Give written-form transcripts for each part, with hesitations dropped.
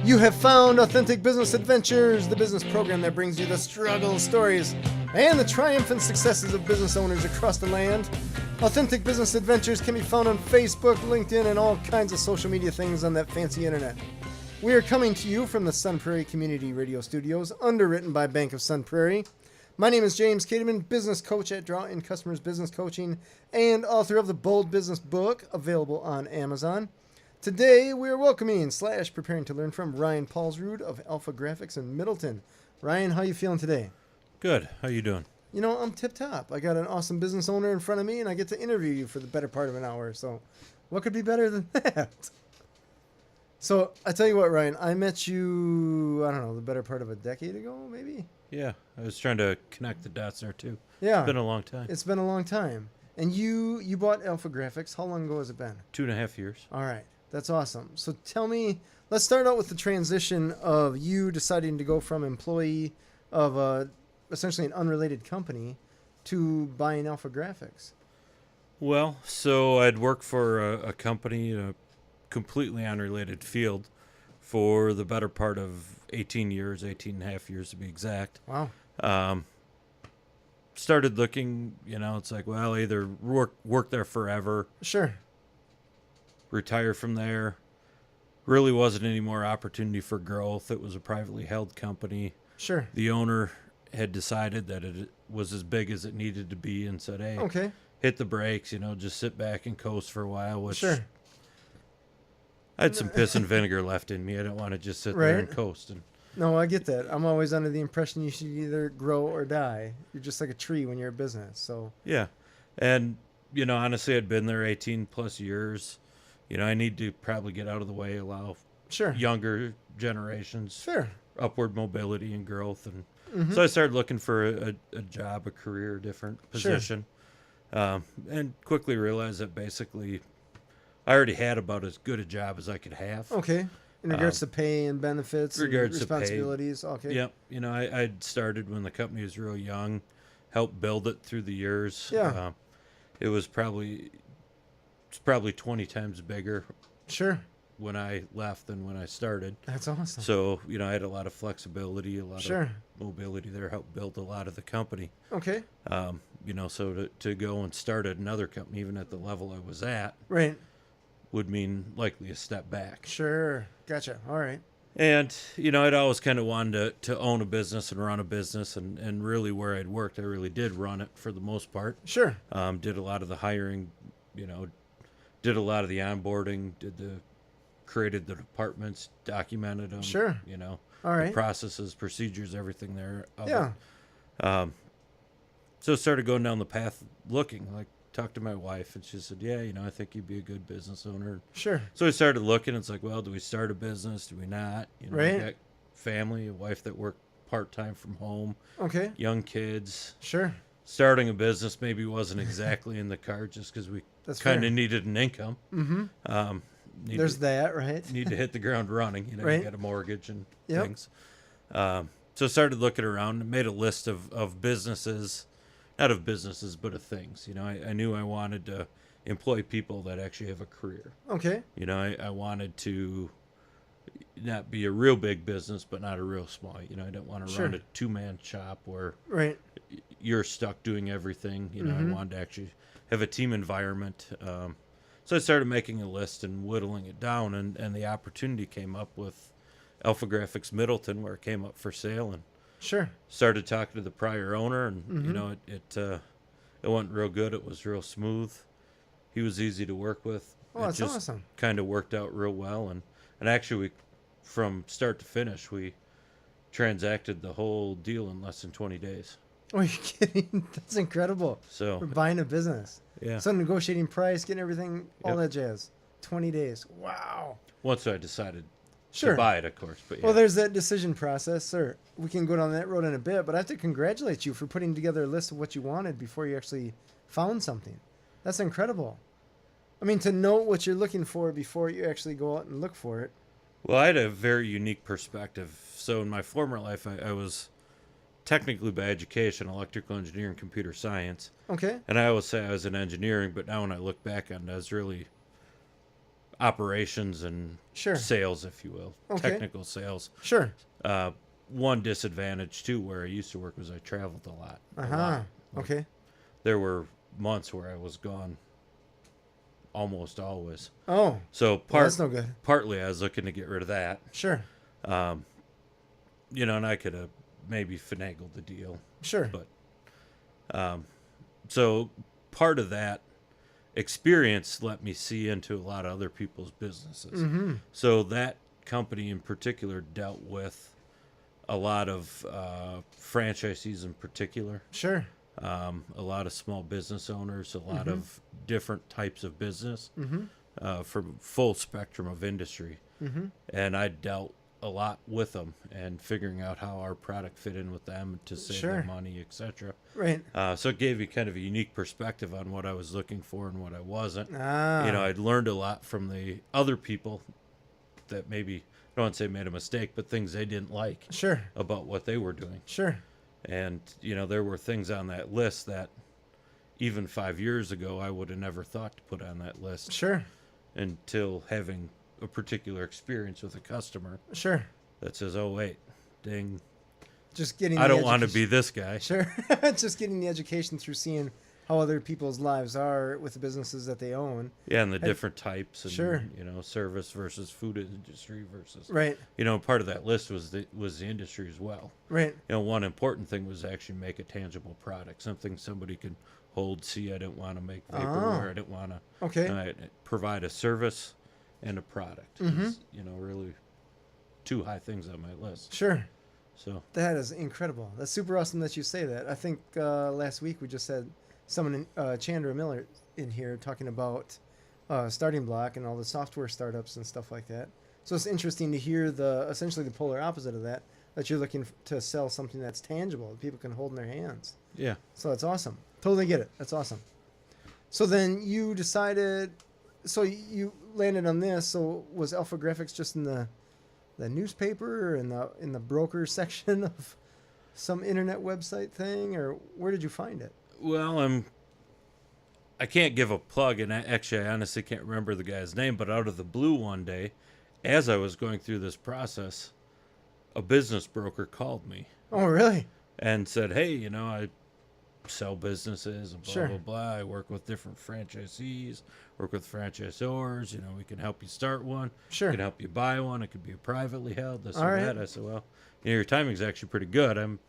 You have found Authentic Business Adventures, the business program that brings you the struggles, stories, and the triumphant successes of business owners across the land. Authentic Business Adventures can be found on Facebook, LinkedIn, and all kinds of social media things on that fancy internet. We are coming to you from the Sun Prairie Community Radio Studios, underwritten by Bank of Sun Prairie. My name is James Cademan, business coach at Draw In Customers Business Coaching and author of the Bold Business book, available on Amazon. Today, we are welcoming / preparing to learn from Ryan Paulsrud of AlphaGraphics in Middleton. Ryan, how you feeling today? Good. How you doing? You know, I'm tip-top. I got an awesome business owner in front of me, and I get to interview you for the better part of an hour. So what could be better than that? So I tell you what, Ryan, I met you, I don't know, the better part of a decade ago, maybe? Yeah, I was trying to connect the dots there, too. Yeah. It's been a long time. It's been a long time. And you bought AlphaGraphics. How long ago has it been? 2.5 years. All right. That's awesome. So tell me, let's start out with the transition of you deciding to go from employee of essentially an unrelated company to buying AlphaGraphics. Well, so I'd worked for a company in a completely unrelated field for the better part of 18 and a half years to be exact. Wow. Started looking, it's like, well, either work there forever. Sure. Retire from there. Really wasn't any more opportunity for growth. It was a privately held company. Sure. The owner had decided that it was as big as it needed to be and said, hey, okay, hit the brakes, just sit back and coast for a while, which sure. I had some piss and vinegar left in me. I didn't want to just sit there and coast. No, I get that. I'm always under the impression you should either grow or die. You're just like a tree when you're a business. So yeah. And, honestly, I'd been there 18 plus years. I need to probably get out of the way, allow younger generations upward mobility and growth. And so I started looking for a job, a career, a different position. And quickly realized that basically I already had about as good a job as I could have. Okay. In regards to pay and benefits and responsibilities. To pay. Okay. Yep. I'd started when the company was real young, helped build it through the years. Yeah. It was probably 20 times bigger. Sure. When I left than when I started. That's awesome. So, I had a lot of flexibility, a lot of mobility there, helped build a lot of the company. Okay. So to go and start at another company, even at the level I was at, right, would mean likely a step back. Sure. Gotcha. All right. And, I'd always kind of wanted to own a business and run a business, and really where I'd worked, I really did run it for the most part. Sure. Did a lot of the hiring, did a lot of the onboarding, created the departments, documented them. Sure. All right. The processes, procedures, everything there. Yeah. So I started going down the path looking, talked to my wife, and she said, yeah, I think you'd be a good business owner. Sure. So I started looking. It's like, well, do we start a business? Do we not? Right. I got family, a wife that worked part-time from home. Okay. Young kids. Sure. Starting a business maybe wasn't exactly in the cards just because we kind of needed an income. Mm-hmm. There's that, right? Need to hit the ground running. Right. You got a mortgage and things. So I started looking around and made a list of businesses, not of businesses, but of things. I knew I wanted to employ people that actually have a career. Okay. I wanted to not be a real big business, but not a real small. I didn't want to run a two-man shop where you're stuck doing everything. I wanted to actually have a team environment. So I started making a list and whittling it down, and the opportunity came up with AlphaGraphics Middleton, where it came up for sale, and started talking to the prior owner, and it went real good. It was real smooth. He was easy to work with. Oh, that's awesome. Kind of worked out real well, and actually, from start to finish, we transacted the whole deal in less than 20 days. Oh, you're kidding? That's incredible. So we're buying a business. Yeah. So negotiating price, getting everything, all that jazz. 20 days. Wow. Once I decided to buy it, of course. But well, there's that decision process, sir. We can go down that road in a bit, but I have to congratulate you for putting together a list of what you wanted before you actually found something. That's incredible. I mean, to know what you're looking for before you actually go out and look for it. Well, I had a very unique perspective. So in my former life, I was technically by education, electrical engineering, computer science. Okay. And I always say I was in engineering, but now when I look back on it, operations and sales, if you will, technical sales. Sure. One disadvantage too, where I used to work, was I traveled a lot. Okay. There were months where I was gone almost always. Oh. So that's no good. Partly I was looking to get rid of that. Sure. You know, and I could have maybe finagled the deal. Sure. But so part of that experience let me see into a lot of other people's businesses. So that company in particular dealt with a lot of franchisees in particular. Sure. A lot of small business owners, a lot of different types of business, from full spectrum of industry. And I dealt a lot with them and figuring out how our product fit in with them to save them money, etc. Right. So it gave me kind of a unique perspective on what I was looking for and what I wasn't. You know, I'd learned a lot from the other people that maybe, I don't want to say made a mistake, but things they didn't like about what they were doing. Sure. And, you know, there were things on that list that even 5 years ago I would have never thought to put on that list. Sure. Until having a particular experience with a customer. Sure. That says, oh, wait, ding. Just getting I don't want to be this guy. Sure. Just getting the education through seeing how other people's lives are with the businesses that they own. Yeah, and the different types. And, you know, service versus food industry versus. Right. You know, part of that list was the industry as well. Right. You know, one important thing was actually make a tangible product, something somebody could hold, see. I didn't want to make vaporware. I didn't want to provide a service and a product. Is, you know, really two high things on my list. Sure. So that is incredible. That's super awesome that you say that. I think last week we just had someone, Chandra Miller, in here talking about Starting Block and all the software startups and stuff like that. So it's interesting to hear essentially the polar opposite of that you're looking to sell something that's tangible that people can hold in their hands. Yeah. So that's awesome. Totally get it. That's awesome. So then you decided, so you landed on this. So was AlphaGraphics just in the newspaper or in the broker section of some internet website thing, or where did you find it? Well, I can't give a plug, and I honestly can't remember the guy's name, but out of the blue one day, as I was going through this process, a business broker called me. Oh, really? And said, hey, you know, I sell businesses and blah, blah, blah. I work with different franchisees, work with franchisors. You know, we can help you start one. Sure. We can help you buy one. It could be privately held, this or that. I said, well, you know, your timing's actually pretty good. I'm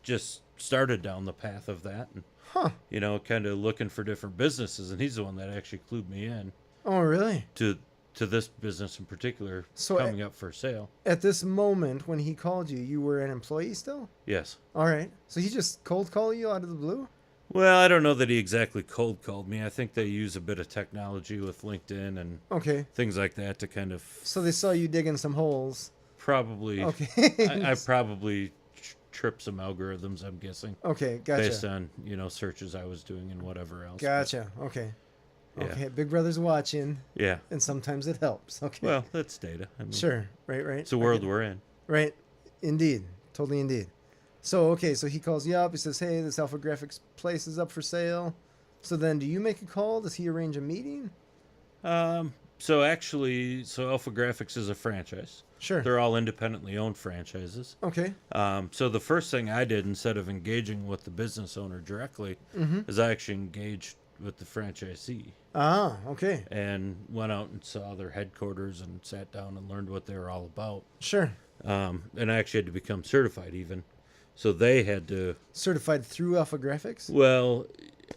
just started down the path of that. And, you know, kind of looking for different businesses, and he's the one that actually clued me in. Oh, really? To this business in particular, coming up for sale. At this moment, when he called you, you were an employee still? Yes. All right. So he just cold called you out of the blue? Well, I don't know that he exactly cold called me. I think they use a bit of technology with LinkedIn and things like that to kind of... So they saw you digging some holes. Probably. Okay. I probably tripped some algorithms, I'm guessing. Okay, gotcha. Based on, you know, searches I was doing and whatever else. Gotcha. Okay. Yeah. Okay, Big Brother's watching. Yeah. And sometimes it helps. Okay. Well, that's data. I mean, sure. Right. It's the world we're in. Right. Indeed. Totally indeed. So, okay, so he calls you up. He says, hey, this AlphaGraphics place is up for sale. So then do you make a call? Does he arrange a meeting? So AlphaGraphics is a franchise. Sure. They're all independently owned franchises. Okay. So the first thing I did, instead of engaging with the business owner directly, is I actually engaged with the franchisee. Ah, okay. And went out and saw their headquarters and sat down and learned what they were all about. Sure. And I actually had to become certified even. So they had to... Certified through AlphaGraphics? Well,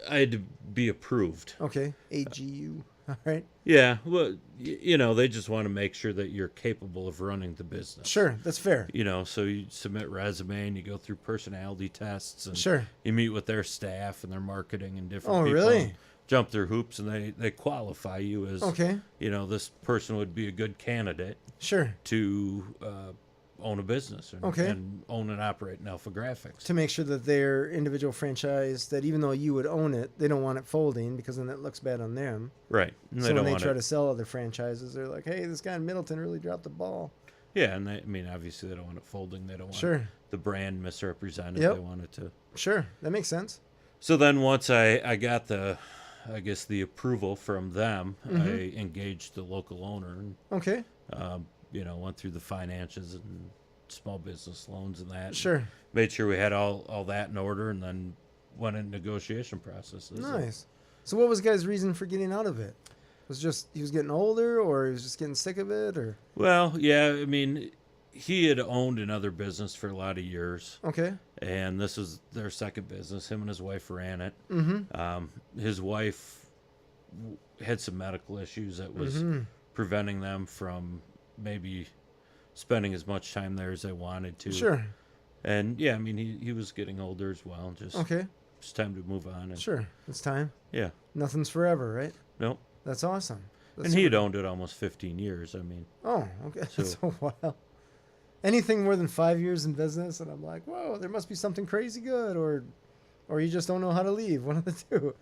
I had to be approved. Okay. AGU. All right. Yeah. Well, you know, they just want to make sure that you're capable of running the business. Sure. That's fair. You know, so you submit resume and you go through personality tests. And sure. You meet with their staff and their marketing and different people. Oh, really? Jump through hoops and they qualify you as, you know, this person would be a good candidate. Sure. To own a business and own and operate in AlphaGraphics. To make sure that their individual franchise, that even though you would own it, they don't want it folding because then it looks bad on them. Right. And so when they try to sell other franchises, they're like, hey, this guy in Middleton really dropped the ball. Yeah, and I mean, obviously they don't want it folding. They don't want the brand misrepresented. They want it to... Sure, that makes sense. So then once I got the I guess, the approval from them, I engaged the local owner and, Okay. went through the finances and small business loans and that. Sure. And made sure we had all that in order, and then went in negotiation processes. Nice. So what was the guy's reason for getting out of it? Was just he was getting older, or he was just getting sick of it, or? Well, yeah, I mean, he had owned another business for a lot of years. Okay. And this was their second business. Him and his wife ran it. His wife had some medical issues that was preventing them from maybe spending as much time there as they wanted to. Sure. And yeah, I mean, he was getting older as well. Just okay. It's time to move on. And, sure, it's time. Yeah. Nothing's forever, right? Nope. That's awesome. And he had owned it almost 15 years. I mean. Oh, okay. So a while. Anything more than 5 years in business, and I'm like, whoa, there must be something crazy good, or you just don't know how to leave. One of the two.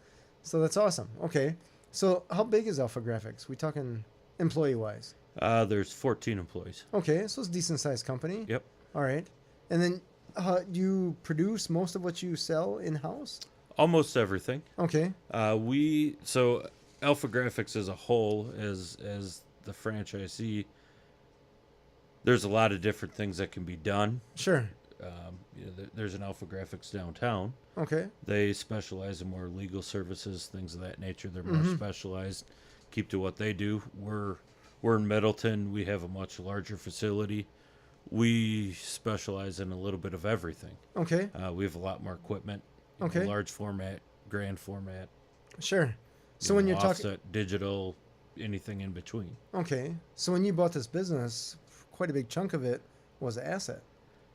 So that's awesome. Okay. So how big is AlphaGraphics? We talking employee-wise? There's 14 employees. Okay, so it's a decent-sized company. Yep. All right. And then you produce most of what you sell in-house? Almost everything. Okay. So AlphaGraphics as a whole, as the franchisee, there's a lot of different things that can be done. Sure. There's an AlphaGraphics downtown. Okay. They specialize in more legal services, things of that nature. They're more specialized. Keep to what they do. We're in Middleton. We have a much larger facility. We specialize in a little bit of everything. Okay. We have a lot more equipment. Okay. Large format, grand format. Sure. So when you're offset, talking digital, anything in between. Okay. So when you bought this business, quite a big chunk of it was asset.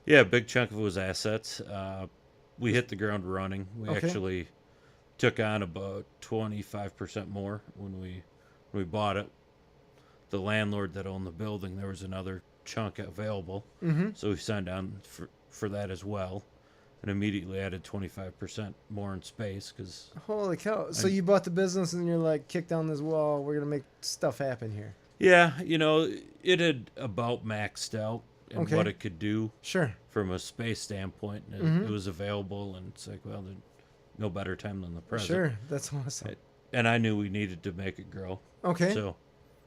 Yeah, a big chunk of it was assets. We hit the ground running. We actually took on about 25% more when we bought it. The landlord that owned the building, there was another chunk available. So we signed on for that as well, and immediately added 25% more in space. Cause holy cow. So you bought the business and you're like, kick down this wall. We're going to make stuff happen here. Yeah, it had about maxed out and what it could do. Sure. From a space standpoint. And it was available, and it's like, well, there's no better time than the present. Sure, that's awesome. And I knew we needed to make it grow. Okay. So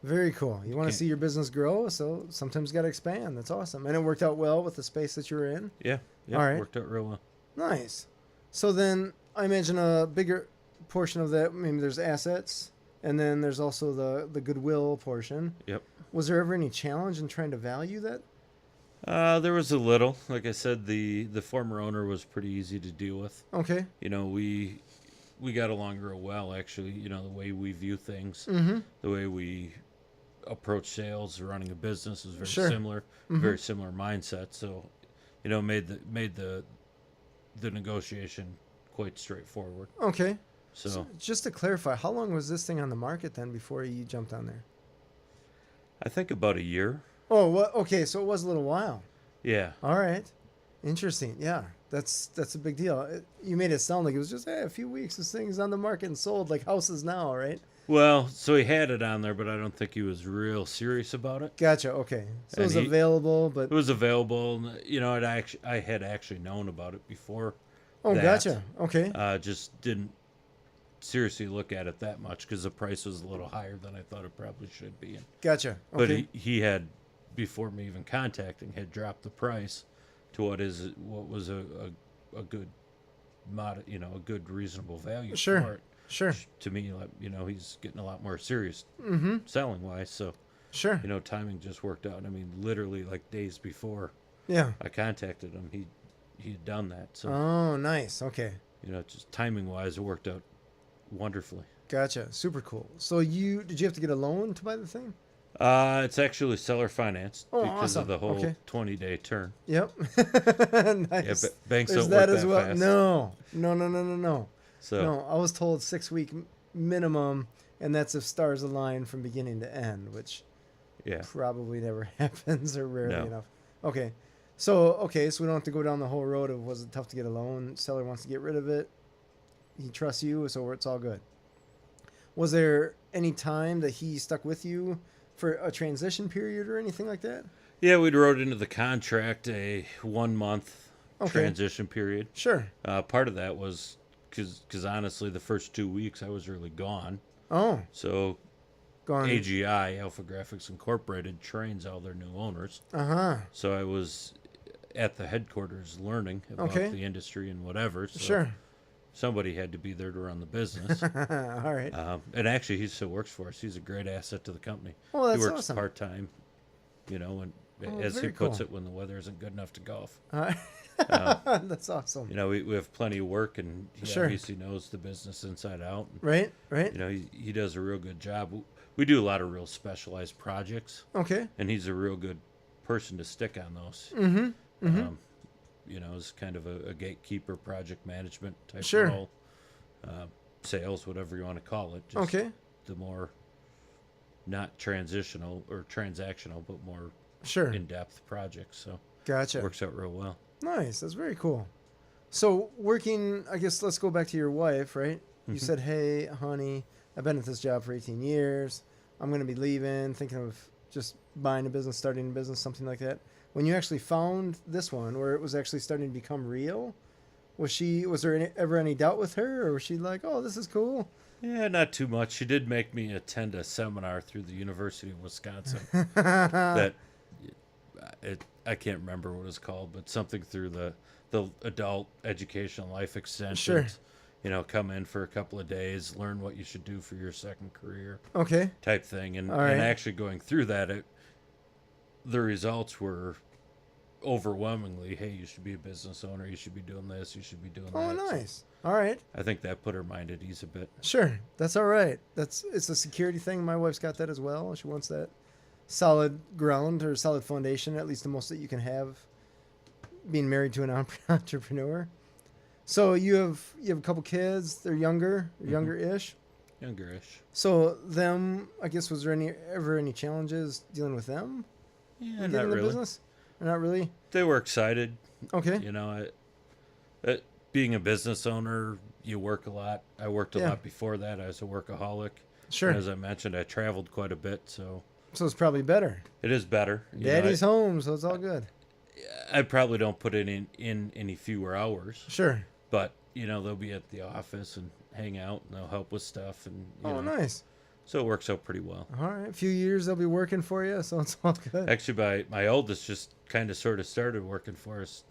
very cool. You want to see your business grow, so sometimes you got to expand. That's awesome. And it worked out well with the space that you were in? Yeah. All right. It worked out real well. Nice. So then I imagine a bigger portion of that, maybe there's assets, and then there's also the goodwill portion. Yep. Was there ever any challenge in trying to value that? There was a little. Like I said, the former owner was pretty easy to deal with. Okay. We got along real well, actually. The way we view things, the way we approach sales, running a business is very similar. Very similar mindset. So, made the negotiation quite straightforward. Okay. So just to clarify, how long was this thing on the market then before you jumped on there? I think about a year. Oh, well, okay. So it was a little while. Yeah. All right. Interesting. Yeah. That's a big deal. You made it sound like it was just a few weeks. This thing's on the market and sold like houses now, right? Well, so he had it on there, but I don't think he was real serious about it. Gotcha. Okay. So it was available, but... It was available. I had actually known about it before. Oh, gotcha. Okay. Just didn't seriously look at it that much because the price was a little higher than I thought it probably should be. Gotcha. Okay. But he had, before me even contacting, had dropped the price to what was a good a good reasonable value for it. Sure. To me, he's getting a lot more serious selling wise. So sure. Timing just worked out. I mean, literally like days before I contacted him, he had done that. So oh, nice. Okay. Just timing wise, it worked out wonderfully. Gotcha. Super cool. So did you have to get a loan to buy the thing? It's actually seller financed because awesome. of the whole 20-day term. Yep. Nice. Yeah, banks There's don't that work as that well. fast. No. So no, I was told 6 week minimum, and that's if stars align from beginning to end, which probably never happens or rarely enough. Okay. So we don't have to go down the whole road of was it tough to get a loan? Seller wants to get rid of it. He trusts you, so it's all good. Was there any time that he stuck with you for a transition period or anything like that? Yeah, we wrote into the contract a 1 month transition period. Sure. Part of that was because honestly, the first 2 weeks I was really gone. Oh. So Gone. AGI, AlphaGraphics Incorporated, trains all their new owners. Uh-huh. So I was at the headquarters learning about the industry and whatever. So sure. somebody had to be there to run the business. All right. And actually, he still works for us. He's a great asset to the company. Well, that's he works awesome. part-time, and as he puts it, when the weather isn't good enough to golf. That's awesome. We have plenty of work, and he obviously knows the business inside out. Right. He does a real good job. We do a lot of real specialized projects. Okay. And he's a real good person to stick on those. As kind of a gatekeeper, project management type role. Sales, whatever you want to call it. Just the more not transitional or transactional, but more in-depth projects. So gotcha. It works out real well. Nice. That's very cool. So working, I guess let's go back to your wife, right? You said, hey, honey, I've been at this job for 18 years. I'm going to be leaving, thinking of just buying a business, starting a business, something like that. When you actually found this one where it was actually starting to become real, was there ever any doubt with her, or was she like, oh, this is cool? Yeah, not too much. She did make me attend a seminar through the University of Wisconsin that I can't remember what it's called, but something through the adult educational life extension. Come in for a couple of days, learn what you should do for your second career. Okay. Type thing. And actually going through that, the results were overwhelmingly, hey, you should be a business owner. You should be doing this. You should be doing that. Oh, nice. All right. I think that put her mind at ease a bit. Sure. That's all right. It's a security thing. My wife's got that as well. She wants that solid ground or solid foundation, at least the most that you can have being married to an entrepreneur. So you have a couple kids. They're younger-ish. Younger-ish. So them, I guess, was there ever any challenges dealing with them? Yeah, not really. Business? Not really. They were excited. Okay. Being a business owner, you work a lot. I worked a lot before that. I was a workaholic. Sure. And as I mentioned, I traveled quite a bit, so it's probably better. It is better. Daddy's home, so it's all good. I probably don't put it in any fewer hours. Sure. But, they'll be at the office and hang out, and they'll help with stuff. And nice. So it works out pretty well. All right. A few years they'll be working for you, so it's all good. Actually, my oldest just kind of sort of started working for us.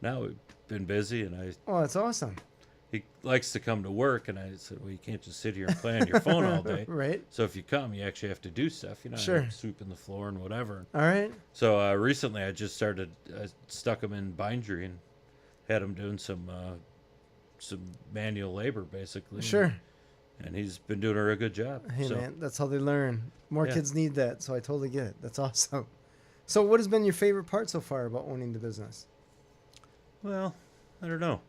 Now we've been busy, and Oh, that's awesome. He likes to come to work, and I said, well, you can't just sit here and play on your phone all day. Right. So if you come, you actually have to do stuff, Sure. Sweeping the floor and whatever. All right. So recently I just stuck him in bindery and had him doing some manual labor, basically. Sure. And he's been doing a real good job. Hey, man, that's how they learn. More kids need that, so I totally get it. That's awesome. So what has been your favorite part so far about owning the business? Well, I don't know.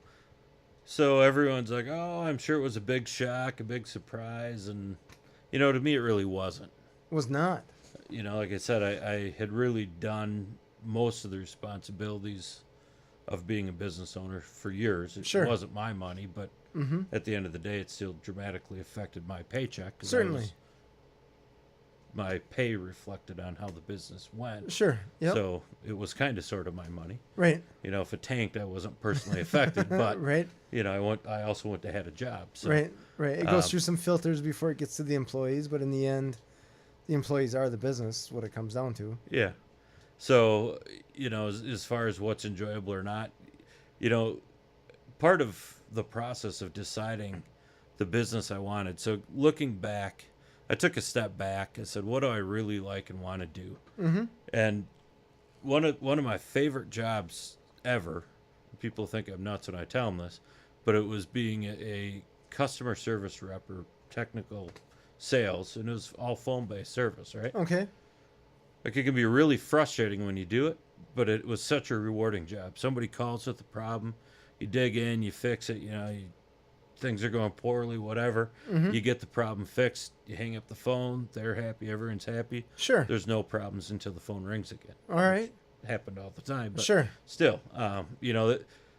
So everyone's like, oh, I'm sure it was a big shock, a big surprise. And, to me, it really wasn't. Was not. Like I said, I had really done most of the responsibilities of being a business owner for years. It wasn't my money, but at the end of the day, it still dramatically affected my paycheck. Certainly. My pay reflected on how the business went. Sure. Yep. So it was kind of sort of my money. Right. If it tanked, I wasn't personally affected, but right. I also went to had a job. So, right. It goes through some filters before it gets to the employees, but in the end, the employees are the business, what it comes down to. Yeah. So, as far as what's enjoyable or not, part of the process of deciding the business I wanted. So looking back, I took a step back and said, what do I really like and want to do? Mm-hmm. And one of my favorite jobs ever, people think I'm nuts when I tell them this, but it was being a customer service rep or technical sales, and it was all phone-based service, right? Okay. Like, it can be really frustrating when you do it, but it was such a rewarding job. Somebody calls with a problem, you dig in, you fix it, things are going poorly, whatever. Mm-hmm. You get the problem fixed, you hang up the phone, they're happy, everyone's happy. Sure. There's no problems until the phone rings again. All right. It happened all the time, but sure. Still,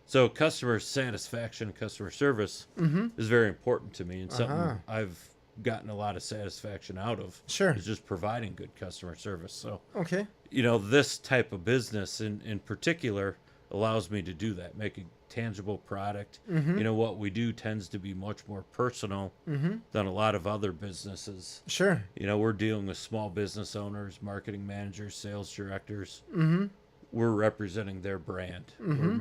so customer satisfaction, customer service is very important to me, and something I've gotten a lot of satisfaction out of. Sure. Is just providing good customer service. So, okay. This type of business in particular allows me to do that, make a tangible product. Mm-hmm. You know, what we do tends to be much more personal Mm-hmm. than a lot of other businesses. Sure. You know, we're dealing with small business owners, marketing managers, sales directors. Mm-hmm. We're representing their brand. Mm-hmm.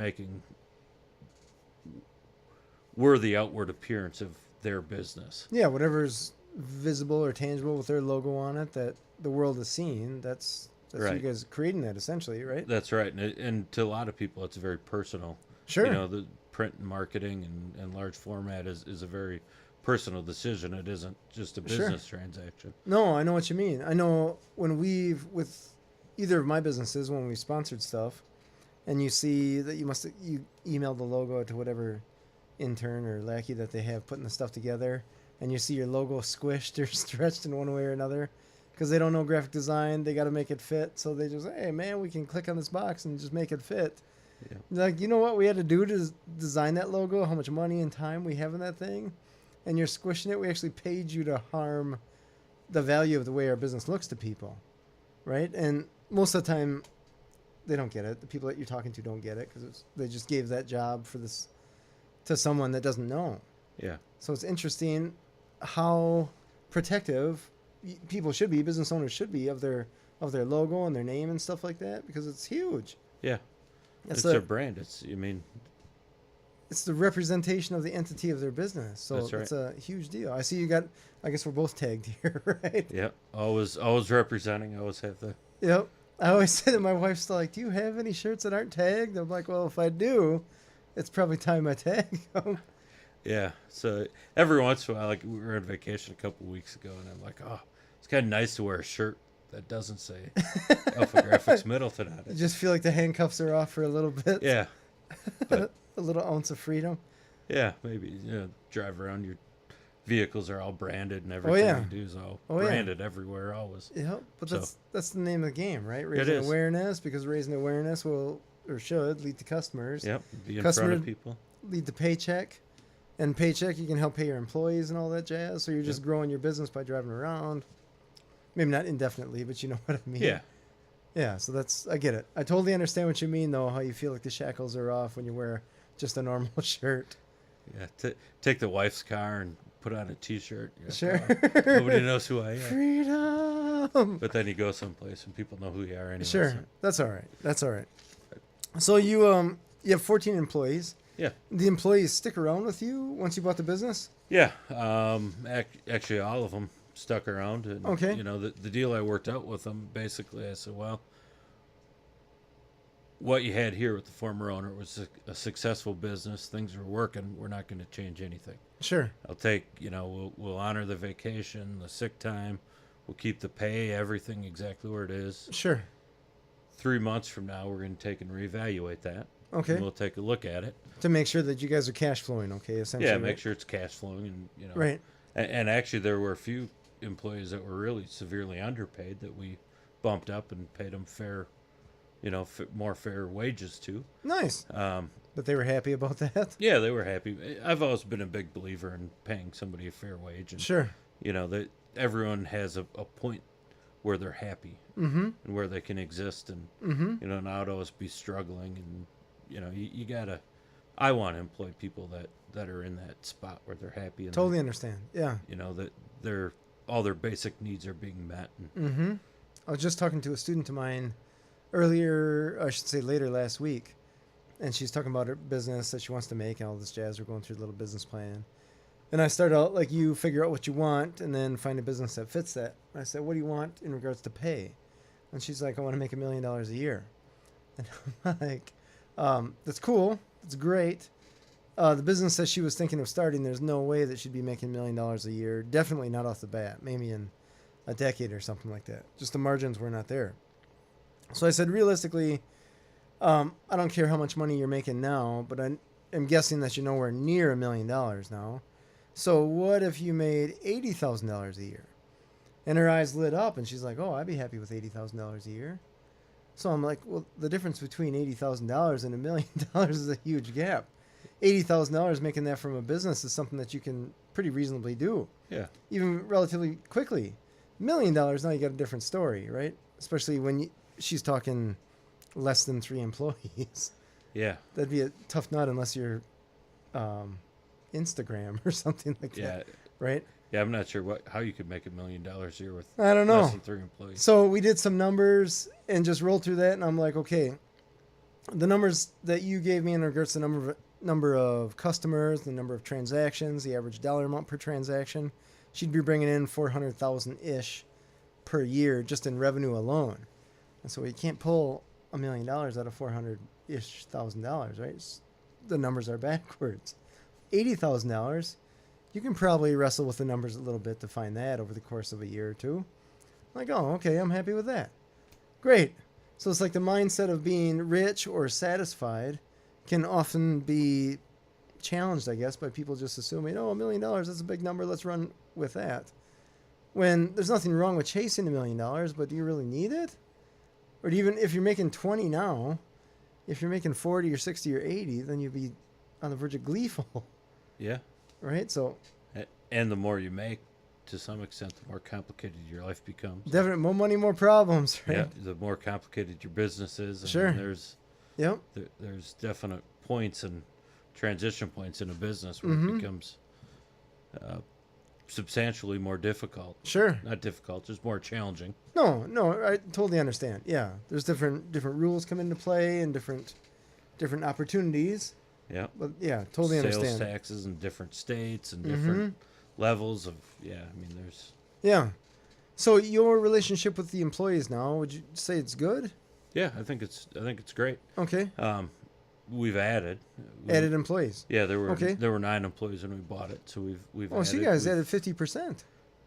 We're the outward appearance of their business. Yeah, whatever's visible or tangible with their logo on it that the world is seeing, that's Right. you guys creating that essentially, right? That's right. And to a lot of people, it's very personal. Sure. You know, the print and marketing and large format is a very personal decision. It isn't just a business transaction. No, I know what you mean. I know when with either of my businesses, when we sponsored stuff, and you see that you emailed the logo to whatever intern or lackey that they have putting the stuff together, and you see your logo squished or stretched in one way or another, because they don't know graphic design, they got to make it fit. So they just, hey man, we can click on this box and just make it fit. Yeah. Like, you know what we had to do to design that logo? How much money and time we have in that thing? And you're squishing it. We actually paid you to harm the value of the way our business looks to people, right? And most of the time, they don't get it. The people that you're talking to don't get it because they just gave that job for this to someone that doesn't know. Yeah. So it's interesting how protective people should be, business owners should be of their logo and their name and stuff like that, because it's huge. Yeah. It's their brand. It's the representation of the entity of their business. So That's right. It's a huge deal. I see you got, I guess we're both tagged here, right? Yeah. Always representing. I always have the. Yep. I always say that my wife's still like, do you have any shirts that aren't tagged? I'm like, well, if I do, it's probably time I tag them. Yeah. So every once in a while, like we were on vacation a couple of weeks ago, and I'm like, oh, it's kind of nice to wear a shirt that doesn't say AlphaGraphics Middleton on You it. just feel like the handcuffs are off for a little bit. Yeah. But A little ounce of freedom. yeah, maybe drive around. Your vehicles are all branded, and everything yeah. you do is all Oh, yeah. branded everywhere, always. Yep. But So- that's the name of the game, right? Raising is. awareness, because raising awareness will or should lead to customers. Yep. Be in Customer- front of people. Lead to paycheck. And paycheck, you can help pay your employees and all that jazz. So you're just growing your business by driving around. Maybe not indefinitely, but you know what I mean. Yeah. Yeah, so I get it. I totally understand what you mean, though, how you feel like the shackles are off when you wear just a normal shirt. Yeah. Take the wife's car and put on a T-shirt. You're like, Sure. "Oh, nobody knows who I am." Freedom! But then you go someplace and people know who you are anyway. Sure, so- that's all right. That's all right. So you have 14 employees. Yeah. The employees stick around with you once you bought the business? Yeah. Actually, all of them stuck around. And, Okay. You know, the deal I worked out with them, basically, I said, well, what you had here with the former owner was a successful business. Things were working. We're not going to change anything. Sure. I'll take, we'll honor the vacation, the sick time. We'll keep the pay, everything exactly where it is. Sure. 3 months from now, we're going to take and reevaluate that. Okay. And we'll take a look at it. To make sure that you guys are cash flowing, okay, essentially. Yeah, make right? sure it's cash flowing, and Right. And actually, there were a few employees that were really severely underpaid that we bumped up and paid them fair, more fair wages to. Nice. But they were happy about that? Yeah, they were happy. I've always been a big believer in paying somebody a fair wage, and Sure. That everyone has a point where they're happy Mm-hmm. and where they can exist, and Mm-hmm. not always be struggling, and you gotta. I want to employ people that are in that spot where they're happy and Totally understand. Yeah. that all their basic needs are being met. And, Mm-hmm. I was just talking to a student of mine earlier, I should say later last week, and she's talking about her business that she wants to make and all this jazz. We're going through a little business plan. And I started out like you figure out what you want and then find a business that fits that. I said, what do you want in regards to pay? And she's like, I want to make $1 million a year. And I'm like, that's cool. That's great. The business that she was thinking of starting, there's no way that she'd be making $1 million a year. Definitely not off the bat. Maybe in a decade or something like that. Just the margins were not there. So I said, realistically, I don't care how much money you're making now, but I'm guessing that you're nowhere near $1 million now. So what if you made $80,000 a year? And her eyes lit up, and she's like, oh, I'd be happy with $80,000 a year. So I'm like, well, the difference between $80,000 and $1 million is a huge gap. $80,000 making that from a business is something that you can pretty reasonably do. yeah, Even relatively quickly. $1 million, now you got a different story, right? Especially when she's talking less than 3 employees. Yeah. That'd be a tough nut unless you're Instagram or something like that. Right? Yeah, I'm not sure how you could make $1 million a year with I don't know. less than 3 employees. So we did some numbers and just rolled through that, and I'm like, okay, the numbers that you gave me in regards to the number of customers, the number of transactions, the average dollar amount per transaction, she'd be bringing in 400,000-ish per year just in revenue alone. And so we can't pull $1 million out of $400-ish thousand, right? The numbers are backwards. $80,000, you can probably wrestle with the numbers a little bit to find that over the course of a year or two. Like, oh, okay, I'm happy with that. Great. So it's like the mindset of being rich or satisfied can often be challenged, I guess, by people just assuming, oh, $1 million, that's a big number, let's run with that. When there's nothing wrong with chasing $1 million, but do you really need it? Or even if you're making 20 now, if you're making 40 or 60 or 80, then you'd be on the verge of gleeful. Yeah. Right? So. And the more you make, to some extent, the more complicated your life becomes. Definitely, more money, more problems, right? Yeah, the more complicated your business is. And sure. There's definite points and transition points in a business where it becomes substantially more difficult. Sure. Not difficult, just more challenging. No, I totally understand. Yeah, there's different rules come into play and different opportunities. Yeah. But yeah, totally understand. Sales taxes in different states and different levels of there's. Yeah. So your relationship with the employees now, would you say it's good? Yeah, I think it's great. Okay. We've added employees. Yeah, there were 9 employees when we bought it, so we've. Oh, so you guys added 50%.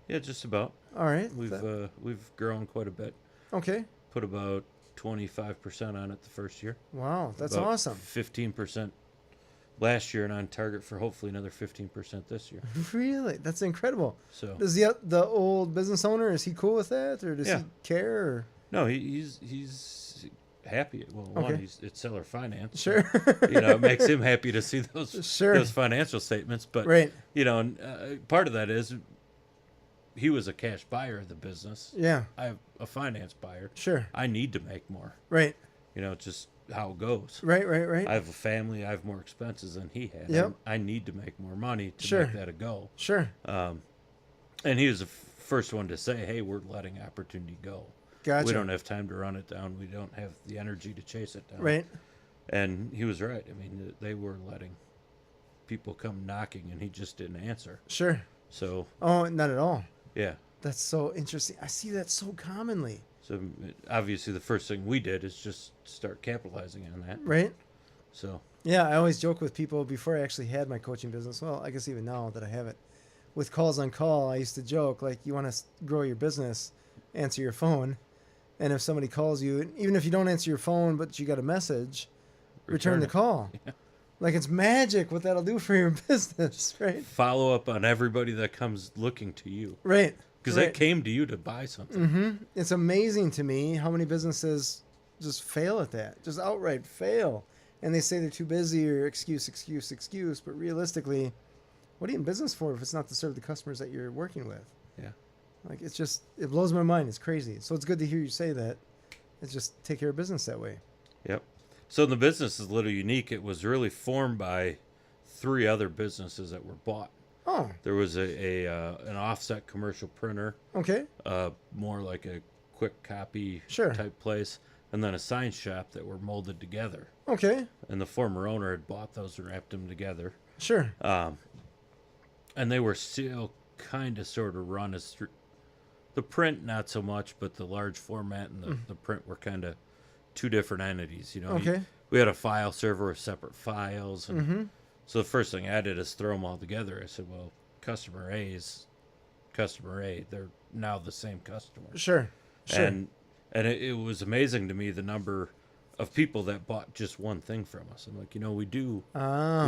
Yeah, just about. All right. We've grown quite a bit. Okay. Put about 25% on it the first year. Wow, that's about awesome. 15% last year, and on target for hopefully another 15% this year. Really? That's incredible. So does the old business owner, is he cool with that, or does he care? Or? No, he's happy. Well, it's seller finance. Sure. So, it makes him happy to see those financial statements. But right. Part of that is he was a cash buyer of the business. Yeah. I have a finance buyer. Sure. I need to make more. Right. Just how it goes. Right. I have a family. I have more expenses than he had. Yep. I need to make more money to make that a go. Sure. And he was the first one to say, hey, we're letting opportunity go. Gotcha. We don't have time to run it down. We don't have the energy to chase it down. Right. And he was right. I mean, they were letting people come knocking, and he just didn't answer. Sure. So. Oh, not at all. Yeah. That's so interesting. I see that so commonly. So obviously the first thing we did is just start capitalizing on that. Right. So. Yeah, I always joke with people before I actually had my coaching business. Well, I guess even now that I have it, with calls on call, I used to joke, like, you want to grow your business, answer your phone. And if somebody calls you, even if you don't answer your phone, but you got a message, return the call. Yeah. Like, it's magic what that'll do for your business, right? Follow up on everybody that comes looking to you. Right. Because they came to you to buy something. It's amazing to me how many businesses just fail at that, just outright fail. And they say they're too busy or excuse. But realistically, what are you in business for if it's not to serve the customers that you're working with? Yeah. Like, it blows my mind. It's crazy. So it's good to hear you say that. It's just take care of business that way. Yep. So the business is a little unique. It was really formed by 3 other businesses that were bought. Oh. There was an offset commercial printer. Okay. More like a quick copy type place. And then a sign shop that were molded together. Okay. And the former owner had bought those and wrapped them together. Sure. And they were still kind of sort of run as the print, not so much, but the large format and the print were kind of 2 different entities. Okay. We had a file server with separate files. And so the first thing I did is throw them all together. I said, well, customer A is customer A. They're now the same customer. Sure. And it was amazing to me the number of people that bought just one thing from us. I'm like, we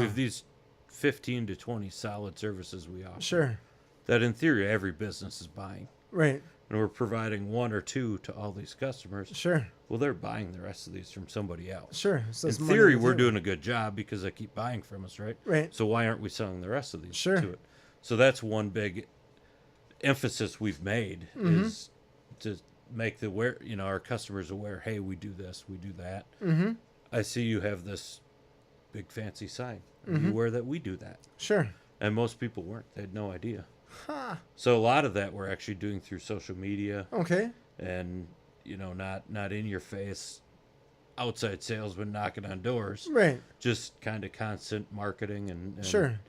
have these 15 to 20 solid services we offer. Sure. That in theory every business is buying. Right. And we're providing 1 or 2 to all these customers. Sure. Well, they're buying the rest of these from somebody else. Sure. So in theory, we're doing a good job because they keep buying from us, right? Right. So why aren't we selling the rest of these to it? So that's one big emphasis we've made is to make our customers aware, hey, we do this, we do that. I see you have this big fancy sign. Are you aware that we do that? Sure. And most people weren't. They had no idea. Huh. So a lot of that we're actually doing through social media. Okay. And, not in your face outside salesman knocking on doors. Right. Just kind of constant marketing and sure.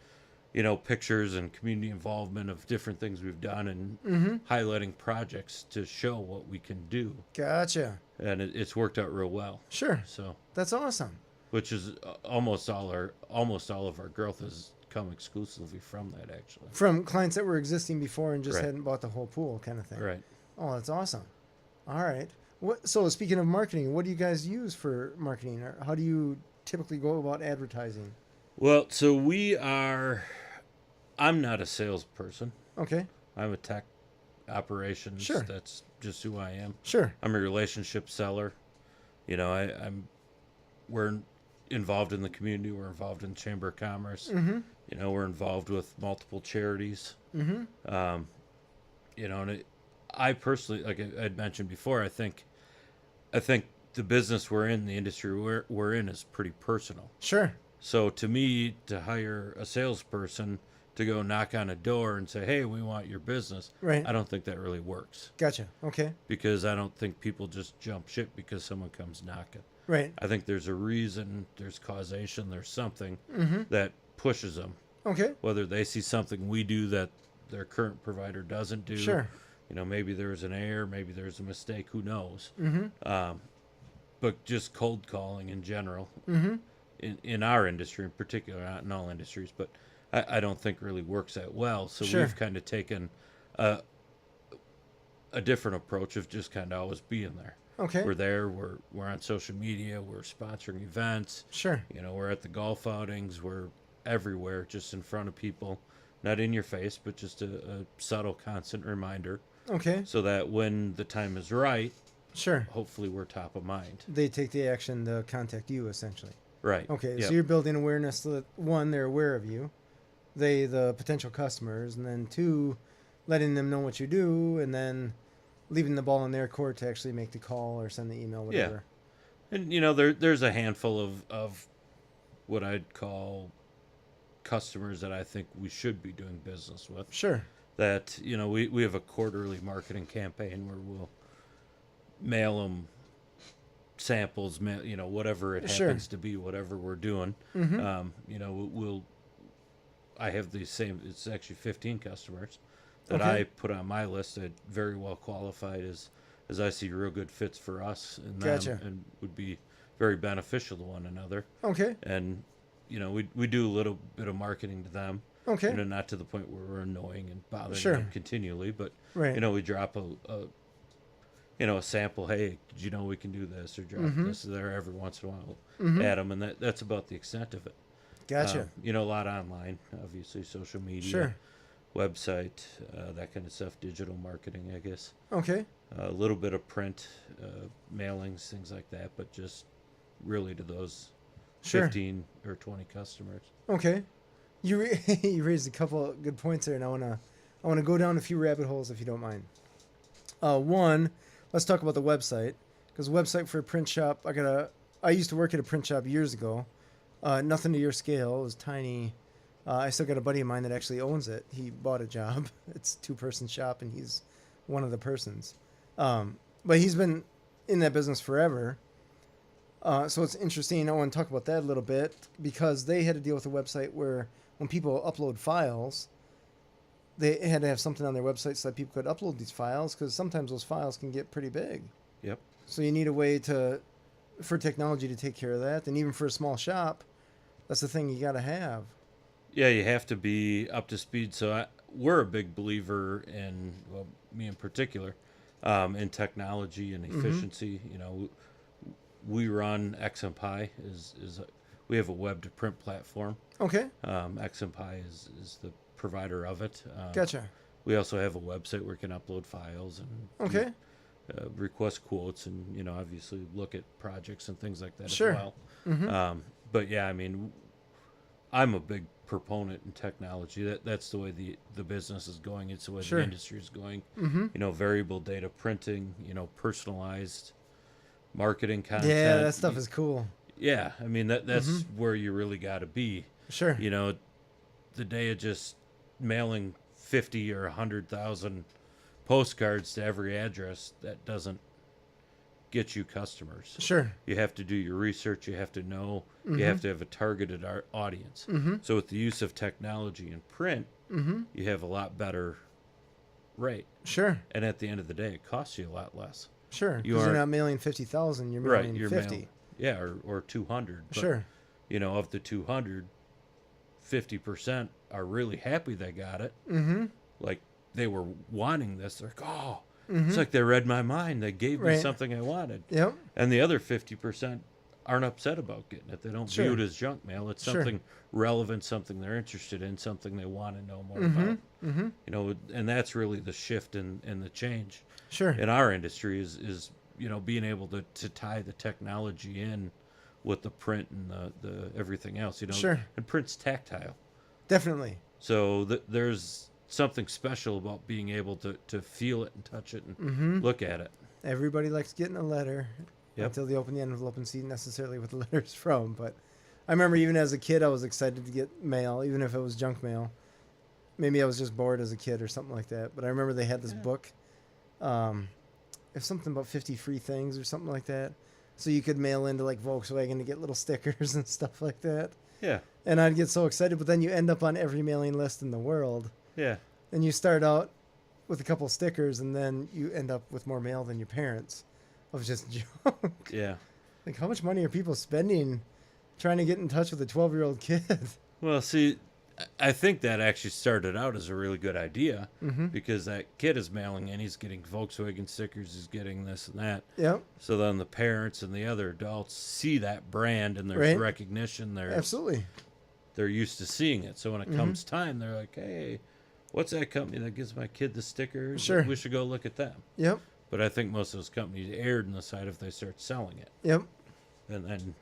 Pictures and community involvement of different things we've done and highlighting projects to show what we can do. Gotcha. And it's worked out real well. Sure. So that's awesome. Which is almost all of our growth has come exclusively from that, actually. From clients that were existing before and just Right. hadn't bought the whole pool kind of thing. Right. Oh, that's awesome. All right. So speaking of marketing, what do you guys use for marketing, or how do you typically go about advertising? Well, so I'm not a salesperson. Okay. I'm a tech operations. Sure. That's just who I am. Sure. I'm a relationship seller. We're involved in the community. We're involved in the Chamber of Commerce. Mm-hmm. We're involved with multiple charities. Mm-hmm. I personally, like I'd mentioned before, I think the business we're in, the industry we're in, is pretty personal. Sure. So to me, to hire a salesperson to go knock on a door and say, "Hey, we want your business," Right. I don't think that really works. Gotcha. Okay. Because I don't think people just jump ship because someone comes knocking. Right. I think there's a reason, there's causation, there's something Mm-hmm. that pushes them. Okay. Whether they see something we do that their current provider doesn't do. Sure. Maybe there's an error, maybe there's a mistake, who knows? Mm-hmm. But just cold calling in general, Mm-hmm. in our industry in particular, not in all industries, but I don't think really works that well. So Sure. we've kind of taken a different approach of just kind of always being there. Okay. We're there. We're on social media. We're sponsoring events. Sure. We're at the golf outings. We're everywhere, just in front of people, not in your face, but just a subtle, constant reminder. Okay. So that when the time is right, Sure. hopefully we're top of mind. They take the action to contact you, essentially. Right. Okay. Yep. So you're building awareness so that, one, they're aware of you, the potential customers, and then two, letting them know what you do, and then leaving the ball in their court to actually make the call or send the email, whatever. Yeah. And there's a handful of what I'd call customers that I think we should be doing business with. Sure. That we have a quarterly marketing campaign where we'll mail them samples, whatever it Sure. happens to be, whatever we're doing. Mm-hmm. I have the same. It's actually 15 customers that Okay. I put on my list that very well qualified as I see real good fits for us and them, Gotcha. and would be very beneficial to one another. Okay. And we do a little bit of marketing to them. Okay. Not to the point where we're annoying and bothering Sure. them continually, but Right. we drop a sample. Hey, did you know we can do this? Or drop Mhm. this there every once in a while. Mhm. At them, and that's about the extent of it. Gotcha. A lot online, obviously, social media, Sure. website, that kind of stuff, digital marketing, I guess. Okay. A little bit of print, mailings, things like that, but just really to those Sure. 15 or 20 customers. Okay. You you raised a couple of good points there, and I wanna go down a few rabbit holes if you don't mind. One, let's talk about the website, because website for a print shop. I used to work at a print shop years ago. Nothing to your scale. It was tiny. I still got a buddy of mine that actually owns it. He bought a job. It's a 2-person shop, and he's one of the persons. But he's been in that business forever. So it's interesting. I want to talk about that a little bit, because they had to deal with a website where when people upload files, they had to have something on their website so that people could upload these files, because sometimes those files can get pretty big. Yep. So you need a way for technology to take care of that. And even for a small shop, that's the thing you got to have. Yeah, you have to be up to speed. So we're a big believer in, well, me in particular, in technology and efficiency. We run XMPi. We have a web to print platform. Okay. XMPi is the provider of it. Gotcha. We also have a website where you can upload files and Okay. request quotes and obviously look at projects and things like that Sure. as well. Mm-hmm. But yeah, I mean, I'm a big proponent in technology. That's the way the business is going. It's the way Sure. the industry is going. Mm-hmm. Variable data printing. Personalized marketing content. Yeah, that stuff is cool. Yeah, I mean that's where you really got to be. Sure. You know, the day of just mailing 50 or 100,000 postcards to every address, that doesn't get you customers. Sure. You have to do your research. You have to know. You have to have a targeted audience. So with the use of technology and print, you have a lot better rate. Sure. And at the end of the day, it costs you a lot less. Sure. Because you're not mailing 50,000. You're mailing 50. Yeah, or 200. But, sure. You know, of the 200, 50% are really happy they got it. Like they were wanting this. They're like, oh, it's like they read my mind. They gave me something I wanted. Yep. And the other 50% aren't upset about getting it. They don't view it as junk mail. It's something relevant, something they're interested in, something they want to know more about. You know, and that's really the shift in the change. Sure. In our industry is you know, being able to tie the technology in with the print and the everything else. You know, and print's tactile. Definitely. So there's something special about being able to feel it and touch it and look at it. Everybody likes getting a letter until they open the envelope and see necessarily what the letter's from. But I remember even as a kid, I was excited to get mail, even if it was junk mail. Maybe I was just bored as a kid or something like that. But I remember they had this book. It's something about 50 free things or something like that. So you could mail into like Volkswagen to get little stickers and stuff like that. Yeah. And I'd get so excited, but then you end up on every mailing list in the world. Yeah. And you start out with a couple stickers, and then you end up with more mail than your parents of just junk. Yeah. Like, how much money are people spending trying to get in touch with a 12-year-old kid? Well, see, I think that actually started out as a really good idea because that kid is mailing in, he's getting Volkswagen stickers, he's getting this and that. Yep. So then the parents and the other adults see that brand and there's recognition there. Absolutely. They're used to seeing it. So when it comes time, they're like, hey, what's that company that gives my kid the stickers? Sure. We should go look at them. Yep. But I think most of those companies erred on the side if they start selling it. Yep. And then,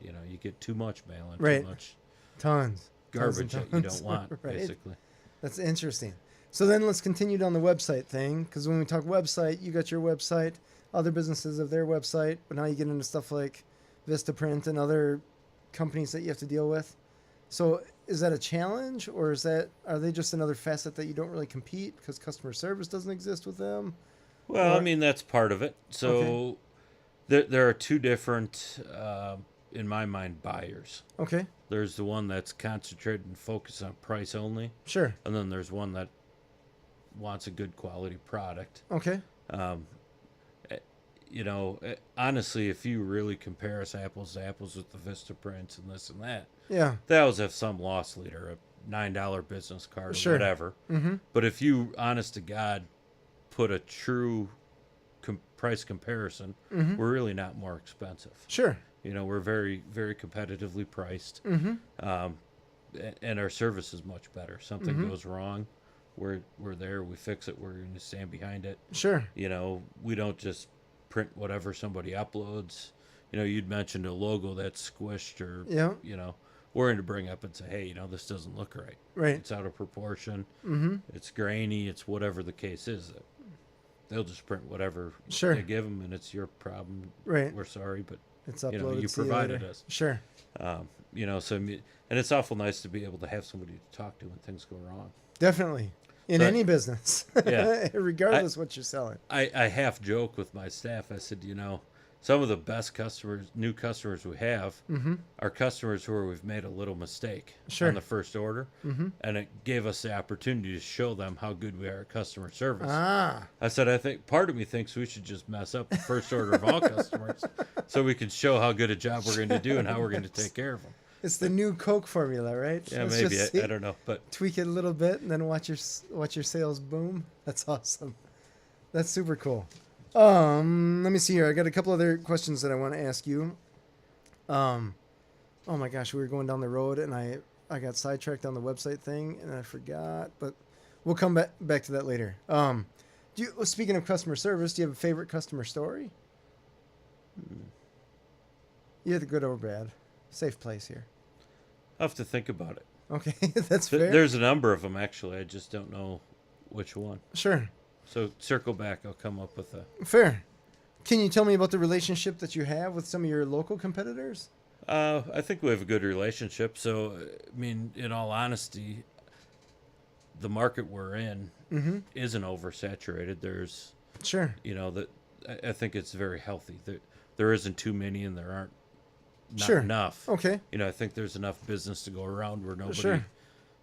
you know, you get too much mail and too much tons. garbage that you don't want, basically. That's interesting. So then let's continue down the website thing, because when we talk website, you got your website, other businesses have their website, but now you get into stuff like Vistaprint and other companies that you have to deal with. So is that a challenge, or are they just another facet that you don't really compete because customer service doesn't exist with them? Well, I mean, that's part of it. So there are two different, in my mind, buyers. Okay. There's the one that's concentrated and focused on price only. Sure. And then there's one that wants a good quality product. Okay. You know, honestly, if you really compare us apples to apples with the Vistaprints and this and that, they always have some loss leader, a $9 business card or whatever. But if you, honest to God, put a true price comparison, we're really not more expensive. Sure. You know, we're very, very competitively priced. And our service is much better. Something goes wrong, we're there, we fix it, we're going to stand behind it. Sure. You know, we don't just print whatever somebody uploads. You know, you'd mentioned a logo that's squished or, you know, we're going to bring up and say, hey, you know, this doesn't look right. Right. It's out of proportion. It's grainy. It's whatever the case is. They'll just print whatever they give them, and it's your problem. Right. We're sorry, but it's uploaded. You know, you provided us. Sure. You know, so and it's awful nice to be able to have somebody to talk to when things go wrong. Definitely. In any business. Yeah. Regardless what you're selling. I half joke with my staff. I said, you know, some of the best new customers we have are customers where we've made a little mistake on the first order. And it gave us the opportunity to show them how good we are at customer service. I said, I think part of me thinks we should just mess up the first order of all customers so we can show how good a job we're going to do and how we're going to take care of them. It's the new Coke formula, right? Yeah, maybe. I don't know, but tweak it a little bit and then watch your sales boom. That's awesome. That's super cool. Let me see here. I got a couple other questions that I want to ask you. Oh my gosh, we were going down the road and I got sidetracked on the website thing and I forgot, but we'll come back to that later. Speaking of customer service, do you have a favorite customer story? You have the good or bad. Safe place here. I'll have to think about it. Okay, that's fair. There's a number of them, actually. I just don't know which one. Sure. So circle back. I'll come up with a... Fair. Can you tell me about the relationship that you have with some of your local competitors? I think we have a good relationship. So, I mean, in all honesty, the market we're in isn't oversaturated. There's, I think it's very healthy. There isn't too many, and there aren't not enough. Okay. I think there's enough business to go around where nobody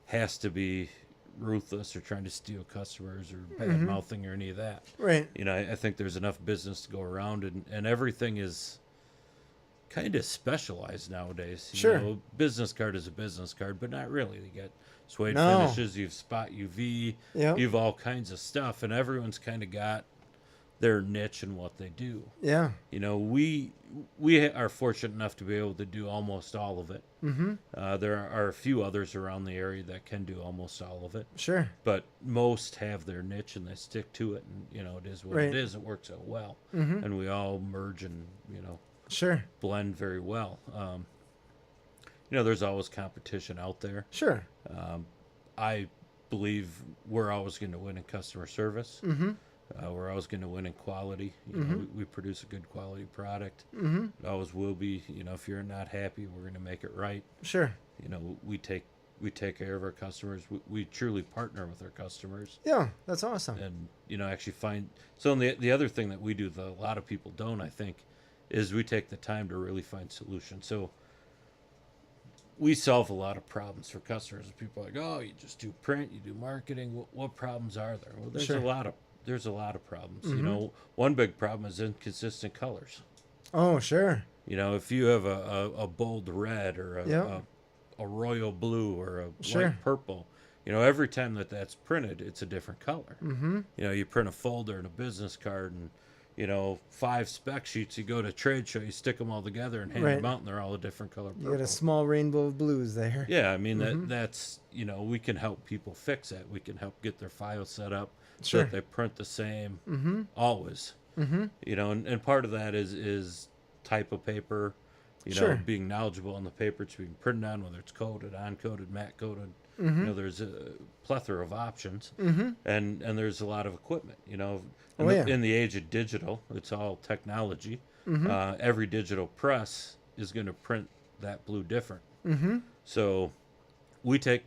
has to be ruthless or trying to steal customers or bad mouthing or any of that. Right. I think there's enough business to go around, and everything is kind of specialized nowadays. You know, business card is a business card, but not really. You got suede finishes, you've spot UV, you've all kinds of stuff, and everyone's kind of got their niche and what they do. Yeah. We are fortunate enough to be able to do almost all of it. There are a few others around the area that can do almost all of it. Sure. But most have their niche and they stick to it, and it is what it is. It works out well, and we all merge and blend very well. There's always competition out there. Sure. I believe we're always going to win in customer service. We're always going to win in quality. We produce a good quality product. It always will be. If you're not happy, we're going to make it right. Sure. We take care of our customers. We truly partner with our customers. Yeah, that's awesome. And actually find. So the other thing that we do that a lot of people don't, I think, is we take the time to really find solutions. So we solve a lot of problems for customers. People are like, oh, you just do print, you do marketing. What problems are there? Well, there's a lot of problems. One big problem is inconsistent colors. Oh, sure. If you have a bold red or a royal blue or a light purple, every time that's printed, it's a different color. You print a folder and a business card and 5 spec sheets, you go to a trade show, you stick them all together and hand them out, and they're all a different color purple. You got a small rainbow of blues there. Yeah, I mean, that's, we can help people fix that. We can help get their files set up so that they print the same always. And part of that is type of paper, being knowledgeable on the paper it's being printed on, whether it's coated, uncoated, matte coated. There's a plethora of options, and there's a lot of equipment. In the age of digital, it's all technology. Every digital press is going to print that blue different. So we take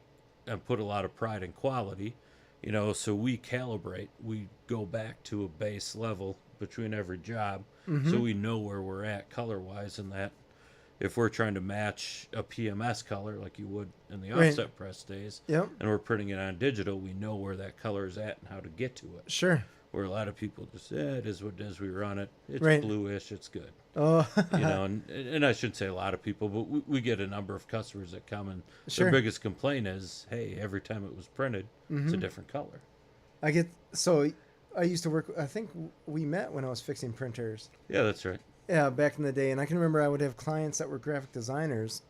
and put a lot of pride in quality. So we calibrate. We go back to a base level between every job, so we know where we're at color-wise, and that if we're trying to match a PMS color like you would in the offset press days, and we're printing it on digital, we know where that color is at and how to get to it. Sure. Where a lot of people just say, it is what it is, we run it. It's bluish, it's good. Oh. And I shouldn't say a lot of people, but we get a number of customers that come and their biggest complaint is, hey, every time it was printed, it's a different color. I used to work, I think we met when I was fixing printers. Yeah, that's right. Yeah, back in the day. And I can remember I would have clients that were graphic designers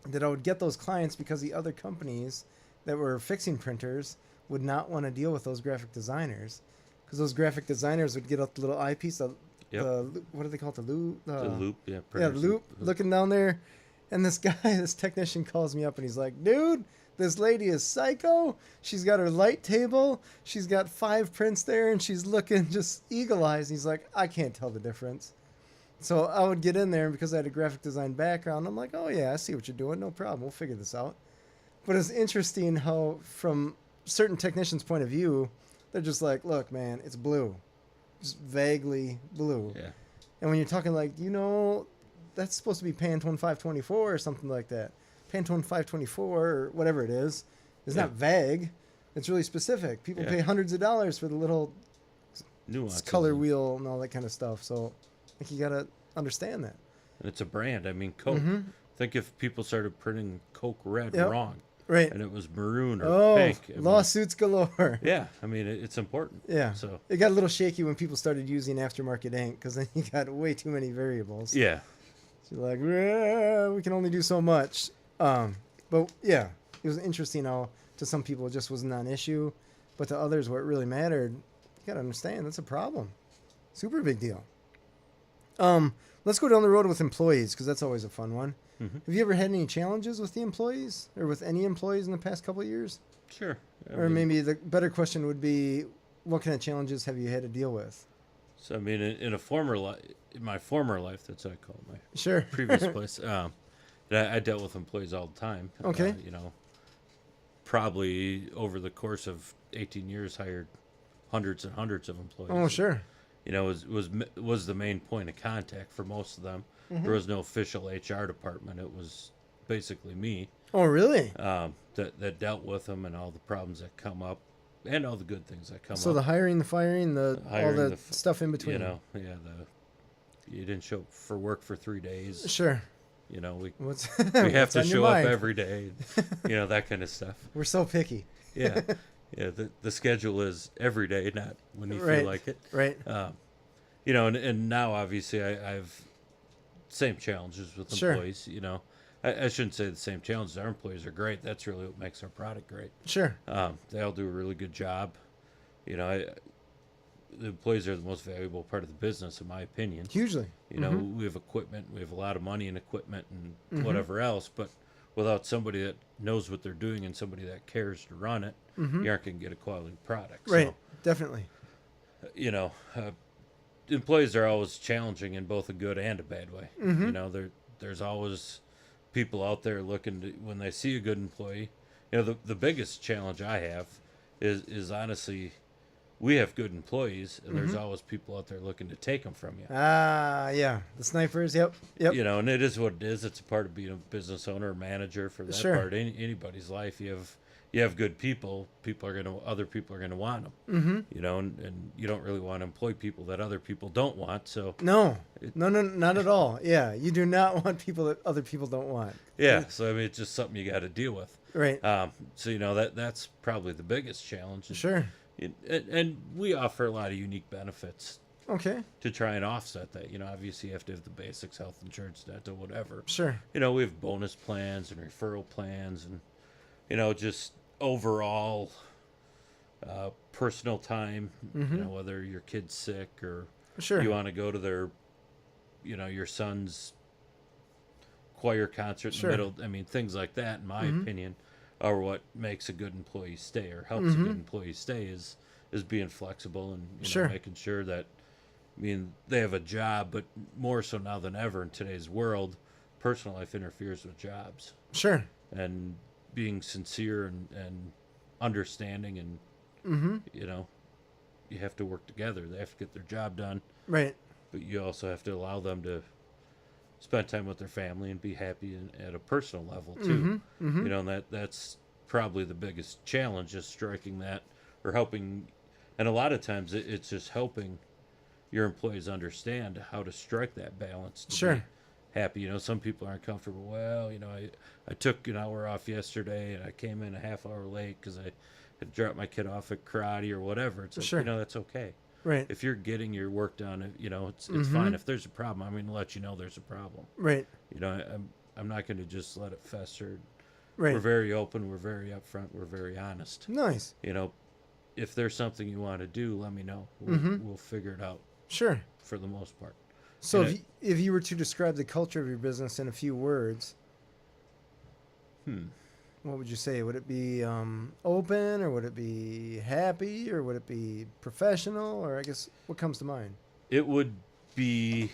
that I would get those clients because the other companies that were fixing printers would not want to deal with those graphic designers. Because those graphic designers would get up the little eyepiece, what do they call it? The loop? The loop, yeah. Yeah, loop, looking down there. And this guy, this technician calls me up and he's like, dude, this lady is psycho. She's got her light table. She's got 5 prints there and she's looking just eagle eyes. He's like, I can't tell the difference. So I would get in there, and because I had a graphic design background, I'm like, oh yeah, I see what you're doing. No problem. We'll figure this out. But it's interesting how, from certain technicians' point of view, they're just like, look, man, it's blue. Just vaguely blue. Yeah. And when you're talking like, that's supposed to be Pantone 524 or something like that. Pantone 524 or whatever it is not vague. It's really specific. People pay hundreds of dollars for the little nuances, color wheel and all that kind of stuff. So I think you got to understand that. And it's a brand. I mean, Coke. Think if people started printing Coke red wrong. Right. And it was maroon or pink. Lawsuits galore. Yeah. I mean, it's important. Yeah. So it got a little shaky when people started using aftermarket ink because then you got way too many variables. Yeah. So you're like, we can only do so much. But yeah, it was interesting how to some people it just was not an issue, but to others where it really mattered, you got to understand that's a problem. Super big deal. Let's go down the road with employees because that's always a fun one. Have you ever had any challenges with the employees or with any employees in the past couple of years? Sure. Or maybe the better question would be, what kind of challenges have you had to deal with? So I mean, in my former life, that's what I call it, my Sure. previous place. I dealt with employees all the time. Okay. Probably over the course of 18 years, hired hundreds and hundreds of employees. Oh, sure. Was the main point of contact for most of them. Mm-hmm. There was no official HR department. It was basically me. Oh, really? That dealt with them and all the problems that come up, and all the good things that come up. So the hiring, the firing, all the stuff in between. You didn't show up for work for 3 days. Sure. We have to show up every day. That kind of stuff. We're so picky. Yeah. Yeah, the schedule is every day, not when you feel like it. Right. And now obviously I've same challenges with employees. I shouldn't say the same challenges. Our employees are great. That's really what makes our product great. Sure. They all do a really good job. The employees are the most valuable part of the business, in my opinion. Hugely. We have equipment. We have a lot of money in equipment and whatever else, but without somebody that knows what they're doing and somebody that cares to run it, you aren't going to get a quality product. Right, so, definitely. Employees are always challenging in both a good and a bad way. There's always people out there looking to, when they see a good employee. The biggest challenge I have is honestly, we have good employees, and there's always people out there looking to take them from you. Yeah, the snipers. Yep. And it is what it is. It's a part of being a business owner or manager for that part. Anybody's life, you have good people. Other people are gonna want them. And you don't really want to employ people that other people don't want. So no, not at all. Yeah, you do not want people that other people don't want. Yeah, so I mean, it's just something you got to deal with. Right. So that's probably the biggest challenge. Sure. And we offer a lot of unique benefits. Okay. To try and offset that, obviously you have to have the basics, health insurance, dental, whatever. Sure. We have bonus plans and referral plans, and just overall personal time. Whether your kid's sick or you want to go to their, your son's choir concert in the middle. I mean, things like that, in my opinion, are what makes a good employee stay or helps a good employee stay is being flexible and making sure that, they have a job, but more so now than ever in today's world, personal life interferes with jobs. Sure. And being sincere and understanding and, you have to work together. They have to get their job done. Right. But you also have to allow them to spend time with their family and be happy at a personal level too. And that's probably the biggest challenge, is striking that or helping. And a lot of times it's just helping your employees understand how to strike that balance to be happy. Some people aren't comfortable. Well, I took an hour off yesterday and I came in a half hour late because I had dropped my kid off at karate or whatever. It's like, that's okay. Right. If you're getting your work done, it's fine. If there's a problem, I'm going to let you know there's a problem. Right. I'm not going to just let it fester. Right. We're very open. We're very upfront. We're very honest. Nice. If there's something you want to do, let me know. We'll figure it out. Sure. For the most part. So if you were to describe the culture of your business in a few words, what would you say? Would it be open, or would it be happy, or would it be professional, or I guess what comes to mind? It would be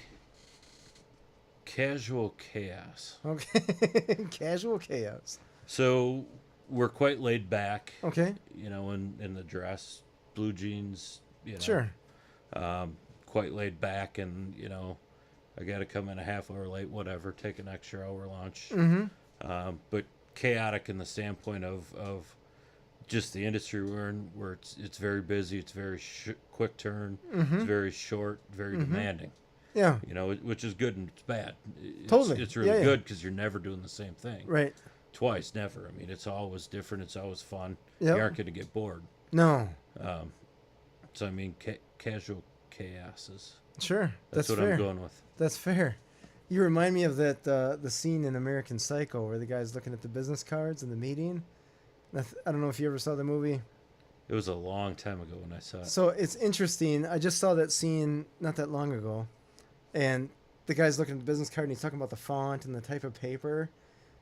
casual chaos. Okay. Casual chaos. So we're quite laid back. Okay. In the dress, blue jeans, Sure. Quite laid back, and I got to come in a half hour late, whatever, take an extra hour lunch. But chaotic in the standpoint of just the industry we're in, where it's very busy, it's very quick turn, it's very short, very demanding. Yeah. Which is good and it's bad. Totally. It's really good because you're never doing the same thing. Right. Twice, never. I mean, it's always different. It's always fun. Yep. You aren't going to get bored. No. So, I mean, casual chaos is... Sure. That's what fair. I'm going with. That's fair. You remind me of that the scene in American Psycho where the guy's looking at the business cards in the meeting. I don't know if you ever saw the movie. It was a long time ago when I saw it. So it's interesting. I just saw that scene not that long ago. And the guy's looking at the business card and he's talking about the font and the type of paper.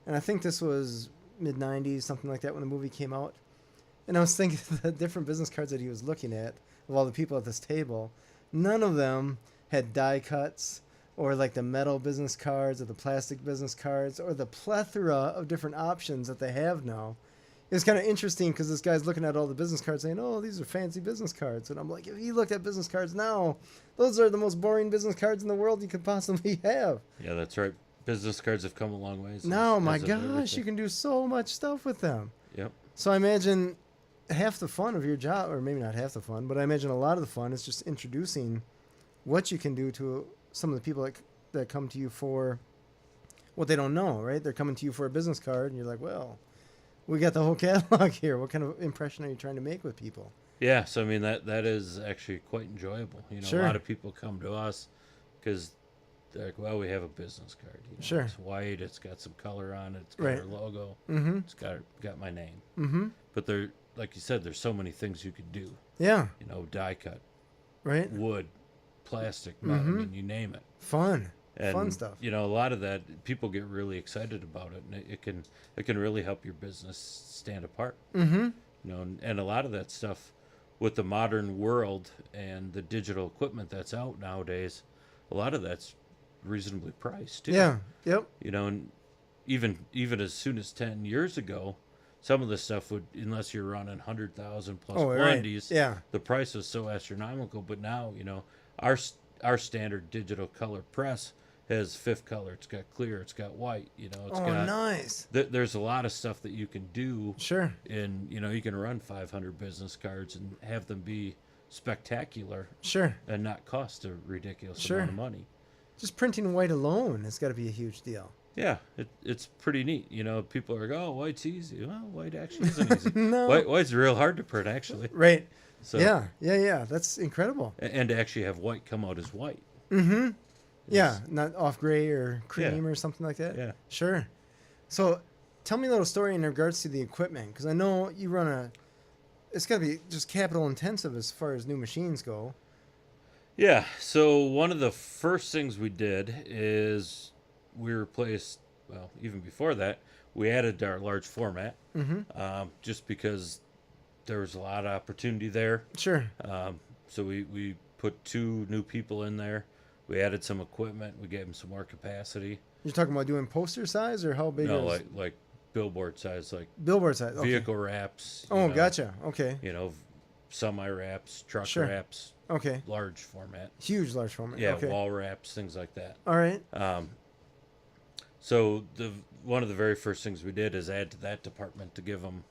And I think this was mid-90s, something like that, when the movie came out. And I was thinking the different business cards that he was looking at of all the people at this table. none of them had die cuts or like the metal business cards or the plastic business cards or the plethora of different options that they have now. It's kind of interesting because this guy's looking at all the business cards saying, oh, these are fancy business cards. And I'm like, if you looked at business cards now, those are the most boring business cards in the world you could possibly have. Yeah, that's right. Business cards have come a long ways. No, my gosh, you can do so much stuff with them. Yep. So I imagine half the fun of your job, or maybe not half the fun, but I imagine a lot of the fun is just introducing what you can do to some of the people that come to you for what they don't know, right? They're coming to you for a business card, and you're like, well, we got the whole catalog here. What kind of impression are you trying to make with people? Yeah, so I mean that is actually quite enjoyable. You know, Sure. A lot of people come to us because they're like, well, we have a business card. You know, Sure. It's white. It's got some color on it. It's got Right. our logo. Mm-hmm. It's got my name. Mm-hmm. But there, like you said, there's so many things you could do. Yeah. You know, die cut, Right. wood, plastic, metal. Mhm. I mean, you name it. Fun. And, Fun stuff. You know, a lot of that people get really excited about it, and it can really help your business stand apart. Mm-hmm. You know, and a lot of that stuff with the modern world and the digital equipment that's out nowadays, a lot of that's reasonably priced too. Yeah. Yep. You know, and even as soon as 10 years ago, some of the stuff would, unless you're running 100,000 plus quantities, Right. Yeah. the price was so astronomical. But now, you know, our standard digital color press has fifth color. It's got clear. It's got white. You know, it's got Nice. There's a lot of stuff that you can do. Sure. And you know, you can run 500 business cards and have them be spectacular Sure. and not cost a ridiculous Sure. amount of money. Just printing white alone has got to be a huge deal. Yeah, it's pretty neat. You know, people are like, oh, white's easy. Well, white actually isn't easy. No. White's real hard to print, actually. Right. So, Yeah. That's incredible. And to actually have white come out as white. Mm-hmm. Yeah, not off gray or cream Yeah. or something like that. Yeah. Sure. So, tell me a little story in regards to the equipment, because I know you run it's got to be just capital intensive as far as new machines go. Yeah, so one of the first things we did is we replaced, well, even before that, we added our large format, just because there was a lot of opportunity there. Sure. So we put 2 new people in there. We added some equipment. We gave them some more capacity. You're talking about doing poster size or how big? No, is like billboard size, like billboard size? Okay. vehicle wraps. Oh, gotcha. Okay. You know, semi wraps, truck Sure. wraps, Okay. large format. Huge, large format. Yeah, Okay. wall wraps, things like that. All right. So one of the very first things we did is add to that department to give them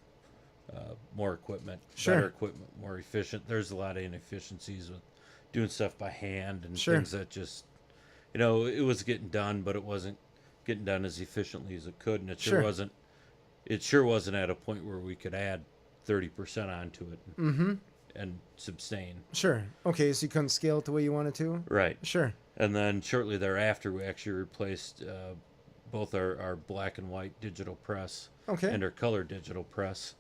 more equipment, Sure. better equipment, more efficient. There's a lot of inefficiencies with doing stuff by hand and Sure. things that just, you know, it was getting done, but it wasn't getting done as efficiently as it could, and it Sure. sure wasn't at a point where we could add 30% onto it and sustain. Sure. Okay, so you couldn't scale it the way you wanted to? Right. Sure. And then shortly thereafter, we actually replaced both our black and white digital press Okay. and our color digital press.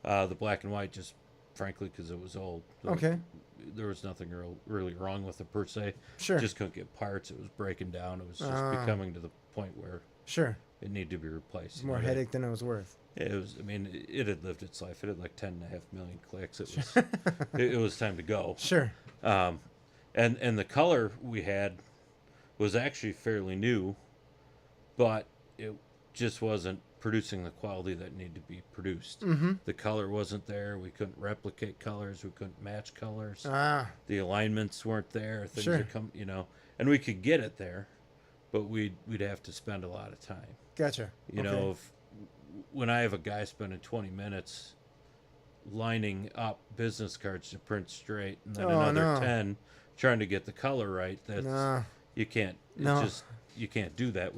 The black and white just, frankly, because it was old. Okay. There was nothing really wrong with it per se. Sure. Just couldn't get parts. It was breaking down. It was just becoming to the point where Sure. it needed to be replaced. It's more headache than it was worth. It was. I mean, it had lived its life. It had like 10.5 million clicks. It was. it was time to go. Sure. And the color we had was actually fairly new, but it just wasn't producing the quality that needed to be produced. The color wasn't there. We couldn't replicate colors. We couldn't match colors. The alignments weren't there. Things Sure. that come, you know, and we could get it there, but we'd have to spend a lot of time. Gotcha. You know, when I have a guy spending 20 minutes lining up business cards to print straight, and then another 10 trying to get the color right, that's you can't. You can't do that.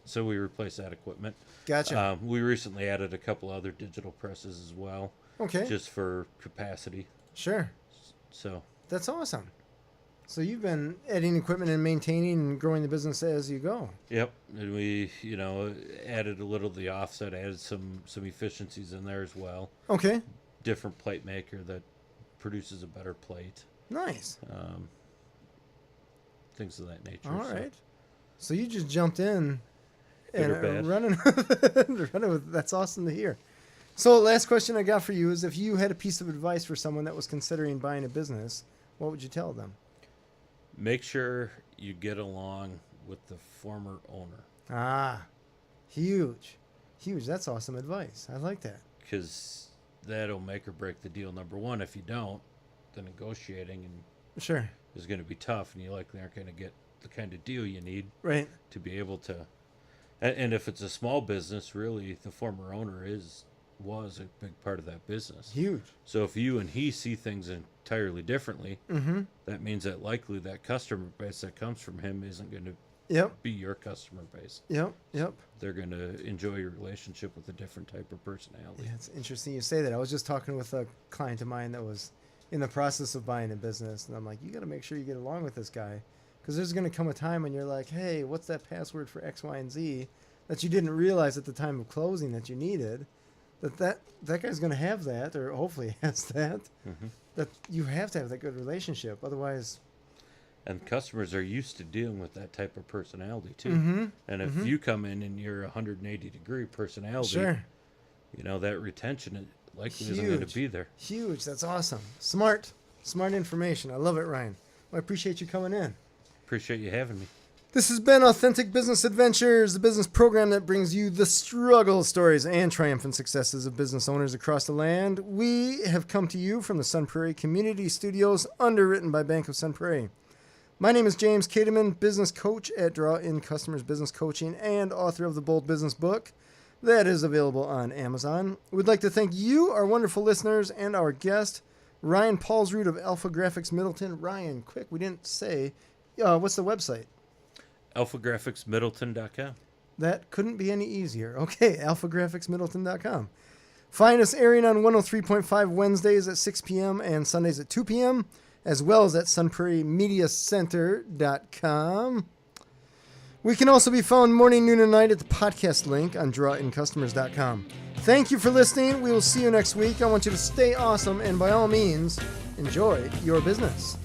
So we replaced that equipment. Gotcha. We recently added a couple other digital presses as well. Okay. Just for capacity. Sure. So. That's awesome. So you've been adding equipment and maintaining and growing the business as you go. Yep. And we, you know, added a little to the offset, added some efficiencies in there as well. Okay. Different plate maker that produces a better plate. Nice. Things of that nature. All right. So you just jumped in Good or and bad. running with, that's awesome to hear. So last question I got for you is, if you had a piece of advice for someone that was considering buying a business, what would you tell them? Make sure you get along with the former owner. Ah, huge. That's awesome advice. I like that. Because that'll make or break the deal. Number one, if you don't, the negotiating is going to be tough, and you likely aren't going to get the kind of deal you need to be able to. And if it's a small business, really, the former owner was a big part of that business. Huge. So if you and he see things entirely differently, that means that likely that customer base that comes from him isn't going to be your customer base. Yep. They're going to enjoy your relationship with a different type of personality. Yeah, it's interesting you say that. I was just talking with a client of mine that was in the process of buying a business, and I'm like, you got to make sure you get along with this guy, because there's going to come a time when you're like, hey, what's that password for X, Y, and Z that you didn't realize at the time of closing that you needed? That guy's going to have that, or hopefully has that. That you have to have that good relationship, otherwise. And customers are used to dealing with that type of personality too. And if you come in and you're a 180-degree personality, that retention likely isn't going to be there. Huge. That's awesome. Smart information. I love it, Ryan. Well, I appreciate you coming in. Appreciate you having me. This has been Authentic Business Adventures, the business program that brings you the struggle stories and triumphant successes of business owners across the land. We have come to you from the Sun Prairie Community Studios, underwritten by Bank of Sun Prairie. My name is James Kateman, business coach at Draw In Customers Business Coaching and author of the Bold Business book that is available on Amazon. We'd like to thank you, our wonderful listeners, and our guest, Ryan Paulsrud of AlphaGraphics Middleton. Ryan, quick, we didn't say, what's the website? AlphaGraphicsMiddleton.com. That couldn't be any easier. Okay, AlphaGraphicsMiddleton.com. Find us airing on 103.5 Wednesdays at 6 p.m. and Sundays at 2 p.m., as well as at sunprairiemediacenter.com. We can also be found morning, noon, and night at the podcast link on drawincustomers.com. Thank you for listening. We will see you next week. I want you to stay awesome and by all means, enjoy your business.